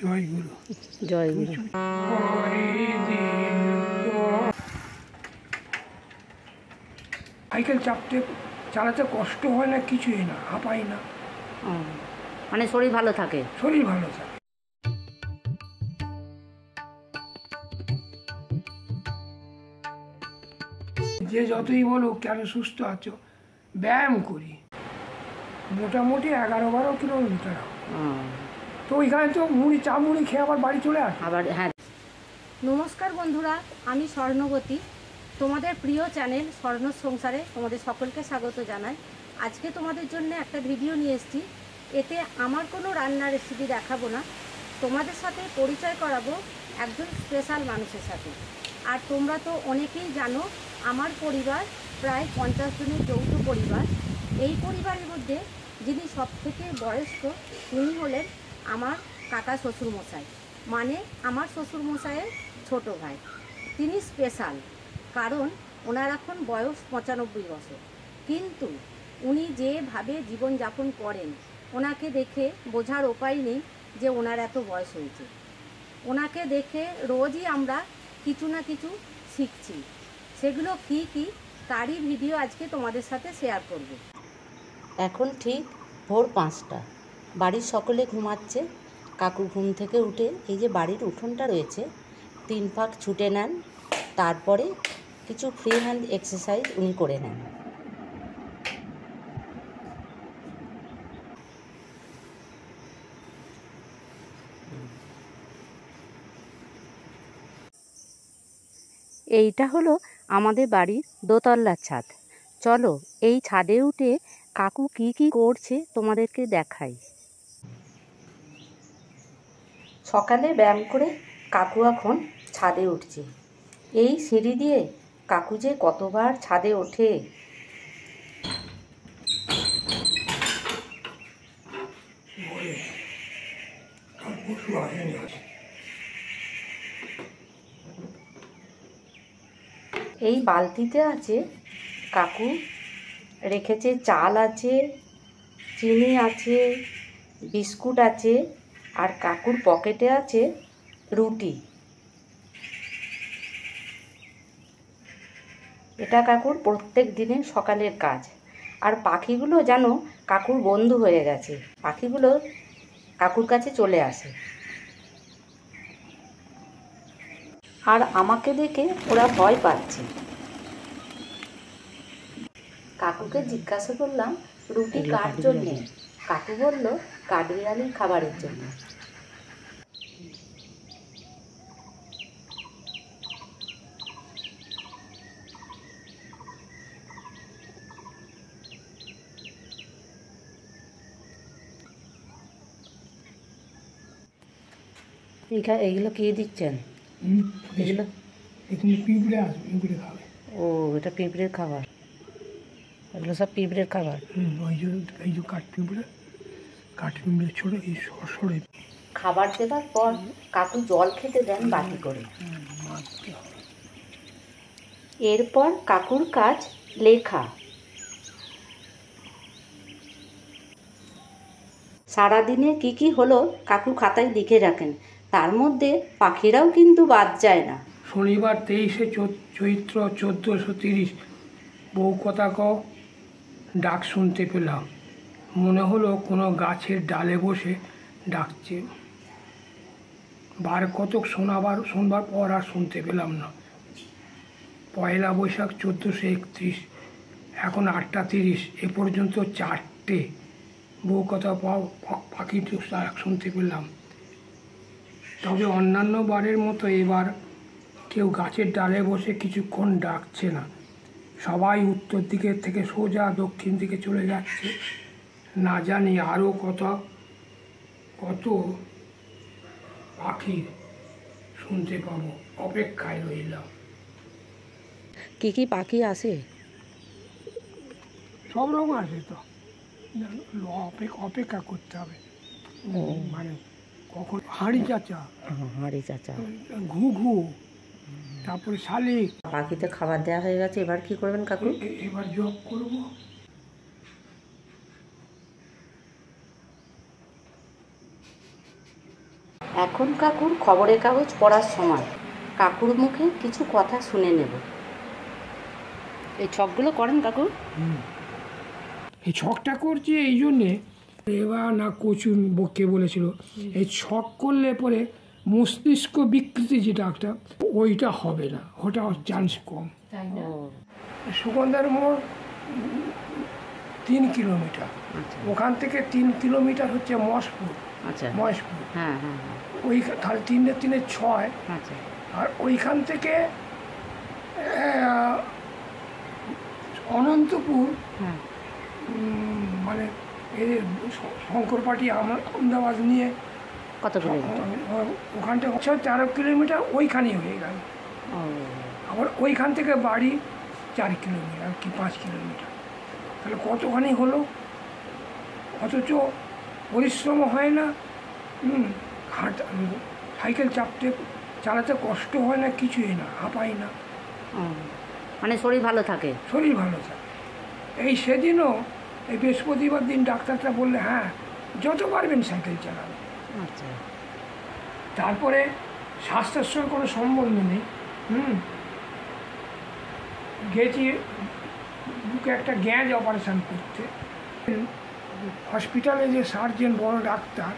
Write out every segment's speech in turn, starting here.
জয় গুরু। জয় গুরু। Cycle চালাতে কষ্ট হয় না, কিছুই না, হাঁপাই না, মানে শরীর ভালো থাকে। শরীর ভালো থাকে। যে যতই বলো কেন সুস্থ আছো, ব্যায়াম করি মোটামুটি 11-12 কিলোমিটার। তো ওইখানে তো চা মুড়ি খেয়ে আবার বাড়ি চলে আসে আবার। হ্যাঁ, নমস্কার বন্ধুরা, আমি স্বর্ণবতী, তোমাদের প্রিয় চ্যানেল স্বর্ণ সংসারে তোমাদের সকলকে স্বাগত জানাই। আজকে তোমাদের জন্য একটা ভিডিও নিয়ে এসেছি। এতে আমার কোনো রান্নার রেসিপি দেখাবো না, তোমাদের সাথে পরিচয় করাবো একজন স্পেশাল মানুষের সাথে। আর তোমরা তো অনেকেই জানো, আমার পরিবার প্রায় 50 জনের যৌথ পরিবার। এই পরিবারের মধ্যে যিনি সবথেকে বয়স্ক তিনি হলেন আমার কাকা শ্বশুরমশাই, মানে আমার শ্বশুরমশাইয়ের ছোট ভাই। তিনি স্পেশাল, কারণ ওনার এখন বয়স 95 বছর, কিন্তু উনি যেভাবে জীবনযাপন করেন ওনাকে দেখে বোঝার উপায় নেই যে ওনার এত বয়স হয়েছে। ওনাকে দেখে রোজই আমরা কিছু না কিছু শিখছি। সেগুলো কি কি তারই ভিডিও আজকে তোমাদের সাথে শেয়ার করব। এখন ঠিক ভোর 5টা, বাড়ির সকলে ঘুমাচ্ছে। কাকু ঘুম থেকে উঠে এই যে বাড়ির উঠোনটা রয়েছে 3 পাক ছুটে নেন, তারপরে কিছু ফ্রি হ্যান্ড এক্সারসাইজ উনি করে নেন। এইটা হলো আমাদের বাড়ির দোতলার ছাদ। চলো এই ছাদে উঠে কাকু কি কি করছে তোমাদেরকে দেখাই। সকালে ব্যায়াম করে কাকু এখন ছাদে উঠছে। এই সিঁড়ি দিয়ে কাকু যে কতবার ছাদে ওঠে। এই বালতিতে আছে, কাকু রেখেছে চাল আছে, চিনি আছে, বিস্কুট আছে, আর কাকুর পকেটে আছে রুটি। এটা কাকুর প্রত্যেক দিনের সকালের কাজ। আর পাখিগুলো যেন কাকুর বন্ধু হয়ে গেছে, পাখিগুলো কাকুর কাছে চলে আসে। আর আমাকে দেখে ওরা ভয় পাচ্ছে। কাকুকে জিজ্ঞাসা করলাম রুটি কার জন্যে। কাকু বলল কাঠবিড়ালির খাবারের জন্য। এইগুলো কে দিচ্ছেন? এগুলো এখানে পিঁপড়ে আসবে, পিঁপড়ে খাবে। ও, এটা পিঁপড়ের খাবার। এগুলো সব পিঁপড়ের খাবার। এই যে কাঠ পিঁপড়ে ছোড়ে, এই সরে খাবার দেওয়ার পর কাকু জল খেতে দেন বাটি করে। এরপর কাকুর কাজ লেখা। সারাদিনে কি কি হলো কাকু খাতায় লিখে রাখেন, তার মধ্যে পাখিরাও কিন্তু বাদ যায় না। শনিবার 23শে চৈত্র 1430 বউ কথা কও ডাক শুনতে পেলাম। মনে হলো কোনো গাছের ডালে বসে ডাকছে। বার কতক শোনবার পর আর শুনতে পেলাম না। পয়লা বৈশাখ 1431, এখন 8টা 30, এ পর্যন্ত 4টে বউ কথা পাখির ডাক শুনতে পেলাম। তবে অন্যান্য বারের মতো এবার কেউ গাছের ডালে বসে কিছুক্ষণ ডাকছে না। সবাই উত্তর দিকের থেকে সোজা দক্ষিণ দিকে চলে যাচ্ছে। না জানি আরও কত পাখি শুনতে পাবো, অপেক্ষায় রইলাম। কি কি পাখি আসে? সব রকম আছে তো, অপেক্ষা করতে হবে। মানে কখন হাঁড়ি চাচা, ঘুঘু, তারপরে শালিক। পাখিতে খাবার দেওয়া হয়ে গেছে, এবার কি করবেন কাকু? এবার জব করব। এখন কাকুর খবরের কাগজ পড়ার সময়। কাকুর মুখে কিছু কথা শুনে নেব। এই ছকগুলো করেন কাকু? এই ছকটা করছি এই জন্যে, এবার না কচু বকে বলেছিল এই ছক করলে পরে মস্তিষ্ক বিকৃতি যেটা একটা ওইটা হবে না, ওটা চান্স কম। সুগন্ধার মোড় 3 কিলোমিটার, ওখান থেকে 3 কিলোমিটার হচ্ছে মহেশপুর। আচ্ছা, মহেশপুর, হ্যাঁ হ্যাঁ হ্যাঁ, ওই তাহলে 3 3 6। আচ্ছা, আর ওইখান থেকে অনন্তপুর, হ্যাঁ, মানে এই শঙ্করপাটি আহমেদাবাদ নিয়ে কত কিলোমিটার? ওখানটা হচ্ছে 13 কিলোমিটার, ওইখানেই হয়ে গেল। ও, আবার ওইখান থেকে বাড়ি 4 কিলোমিটার কি 5 কিলোমিটার, তাহলে কতখানি হলো, অথচ পরিশ্রম হয় না। হাঁটা, সাইকেল চালাতে কষ্ট হয় না, কিছুই না, হাঁপাই না, ও, মানে শরীর ভালো থাকে। শরীর ভালো থাকে। এই সেদিনও এই বৃহস্পতিবার দিন ডাক্তারটা বললে হ্যাঁ যত পারবেন সাইকেল চালাবেন। আচ্ছা, তারপরে স্বাস্থ্যের সঙ্গে কোনো সম্বন্ধ নেই। গেছি বুকে একটা গ্যাঁজ অপারেশন করতে, হসপিটালে যে সার্জেন বড় ডাক্তার,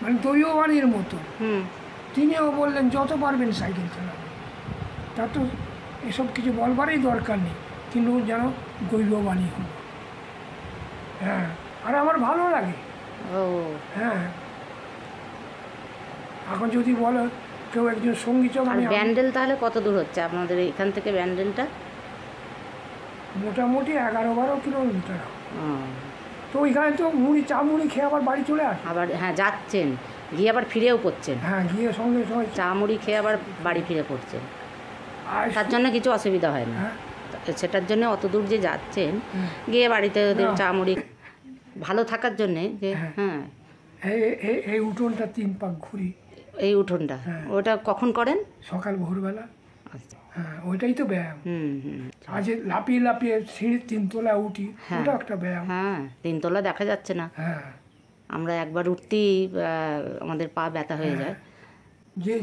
মানে দৈব বাণীর মতো, তিনিও বললেন যত পারবেন সাইকেল চালাবেন। তা তো এসব কিছু বলবারই দরকার নেই, কিন্তু যেন দৈববাণী হলো। হ্যাঁ, আর আমার ভালো লাগে। ও, হ্যাঁ, এখন যদি বলো কেউ একজন সঙ্গীতক, আর ব্যান্ডেল তাহলে কত দূর হচ্ছে আপনাদের এখান থেকে ব্যান্ডেলটা? মোটামুটি 11-12 কিলোমিটার। ও, তো ওইখানে তো চা মুড়ি খেয়ে আবার বাড়ি চলে আসে। আবার হ্যাঁ যাচ্ছেন, গিয়ে আবার ফিরেও পড়ছেন। হ্যাঁ, গিয়ে সঙ্গে সঙ্গে চা মুড়ি খেয়ে আবার বাড়ি ফিরে পড়ছেন, আর তার জন্য কিছু অসুবিধা হয় না। হ্যাঁ, সেটার জন্য অত দূর যে যাচ্ছেন, গিয়ে বাড়িতে ওদের না। চা মুড়ি ভালো থাকার জন্যে যে, হ্যাঁ। হ্যাঁ, এই উঠোনটা 3 পাক ঘুরি। এই উঠোনটা হ্যাঁ। ওটা কখন করেন? সকাল ভোরবেলা। আচ্ছা, হ্যাঁ, ওইটাই তো ব্যায়াম। হুম, আজ লাপিয়ে লাপিয়ে সিঁড়ির 3 তলা উঠি, হ্যাঁ। ওটা একটা ব্যায়াম। হ্যাঁ, 3 তলা দেখা যাচ্ছে না। হ্যাঁ, আমরা একবার উঠতেই আমাদের পা ব্যথা হয়ে যায়।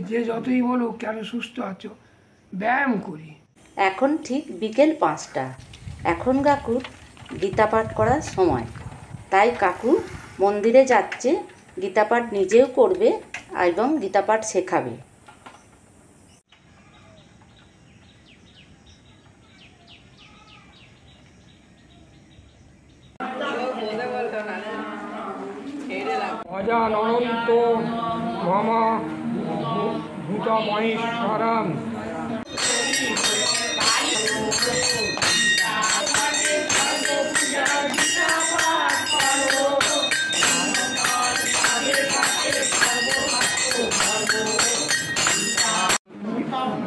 যে যতই বলুক কেন সুস্থ আছো, ব্যায়াম করি। এখন ঠিক বিকেল 5টা। এখন কাকুর গীতা পাঠ করার সময়, তাই কাকু মন্দিরে যাচ্ছে, গীতা পাঠ নিজেও করবে এবং গীতা পাঠ শেখাবে। অজান অনন্ত মম ভূতমহেশ্বরম।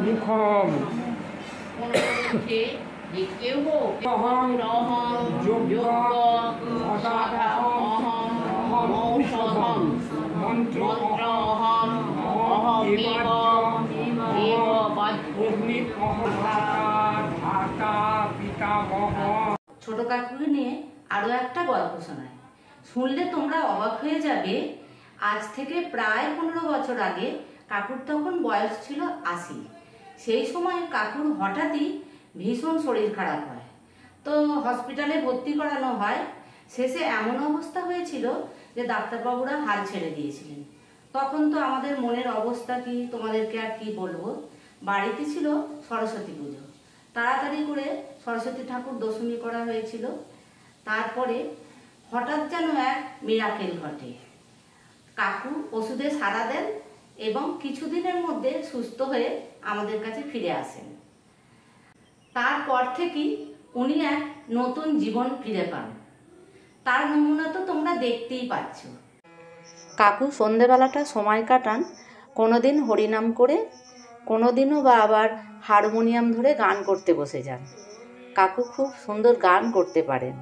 মুখম অহং যোগ্য অহং ঔষধম মন্ত্র অহং অগ্নি ধাতা পিতামহ। ছোট কাকুকে নিয়ে আরও একটা গল্প শোনায়, শুনলে তোমরা অবাক হয়ে যাবে। আজ থেকে প্রায় 15 বছর আগে কাকুর তখন বয়স ছিল 80। সেই সময় কাকুর হঠাৎই ভীষণ শরীর খারাপ হয়, তো হসপিটালে ভর্তি করানো হয়। শেষে এমন অবস্থা হয়েছিল যে ডাক্তারবাবুরা হাল ছেড়ে দিয়েছিলেন। তখন তো আমাদের মনের অবস্থা কি তোমাদেরকে আর কি বলবো। বাড়িতে ছিল সরস্বতী পুজো, তাড়াতাড়ি করে সরস্বতী ঠাকুর দশমী করা হয়েছিল। তারপরে হঠাৎ যেন এক মিরাকেল ঘটে, কাকু ওষুধে সাড়া দেন এবং কিছুদিনের মধ্যে সুস্থ হয়ে আমাদের কাছে ফিরে আসেন। তারপর থেকেই উনি এক নতুন জীবন ফিরে পান। তার নমুনা তো তোমরা দেখতেই পাচ্ছ। কাকু সন্ধেবেলাটা সময় কাটান কোনোদিন হরিনাম করে, কোনোদিনও বা আবার হারমোনিয়াম ধরে গান করতে বসে যান। কাকু খুব সুন্দর গান করতে পারেন।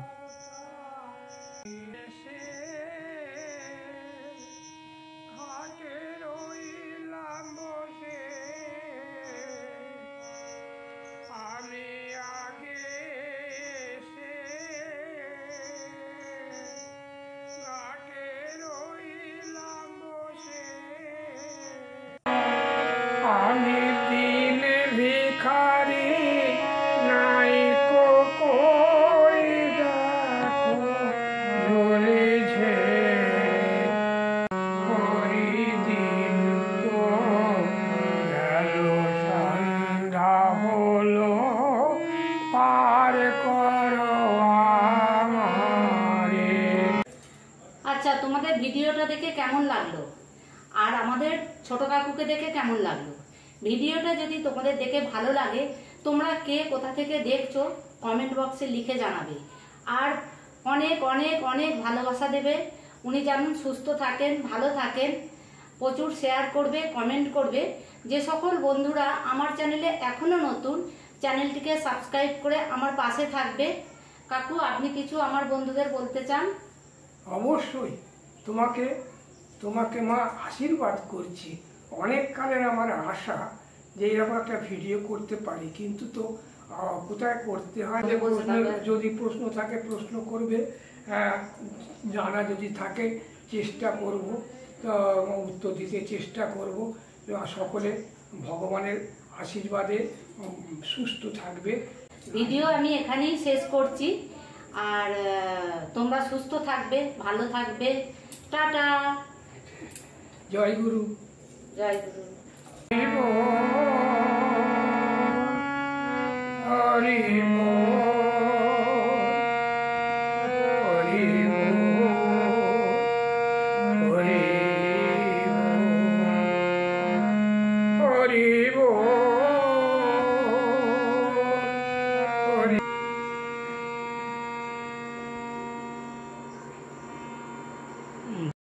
আমি দিন ভিখারি নাই করে দেখো ঝুলেছে দিন তো গেল সন্ধ্যা হলো পার করো আমারে। আচ্ছা, তোমাদের ভিডিওটা দেখে কেমন লাগলো আর আমাদের ছোট কাকুকে দেখে কেমন লাগলো? ভিডিওটা যদি তোমাদের দেখে ভালো লাগে, তোমরা কে কোথা থেকে দেখছো কমেন্ট বক্সে লিখে জানাবে। আর অনেক অনেক অনেক ভালোবাসা দেবে। উনি যেমন সুস্থ থাকেন, ভালো থাকেন, প্রচুর শেয়ার করবে, কমেন্ট করবে। যে সকল বন্ধুরা আমার চ্যানেলে এখনো নতুন, চ্যানেলটিকে সাবস্ক্রাইব করে আমার পাশে থাকবে। কাকু, আপনি কিছু আমার বন্ধুদের বলতে চান? অবশ্যই তোমাকে মা আশীর্বাদ করছি। অনেক কালের আমার আশা যে এরকম একটা ভিডিও করতে পারি, কিন্তু তো কোথায় করতে হয়, যে যদি প্রশ্ন থাকে প্রশ্ন করবে, জানা যদি থাকে চেষ্টা করব, উত্তর দিতে চেষ্টা করব। সকলে ভগবানের আশীর্বাদে সুস্থ থাকবে। ভিডিও আমি এখানেই শেষ করছি। আর তোমরা সুস্থ থাকবে, ভালো থাকবে। টাটা। জয় গুরু। জয় গুরু। হরি হরি হরি হরি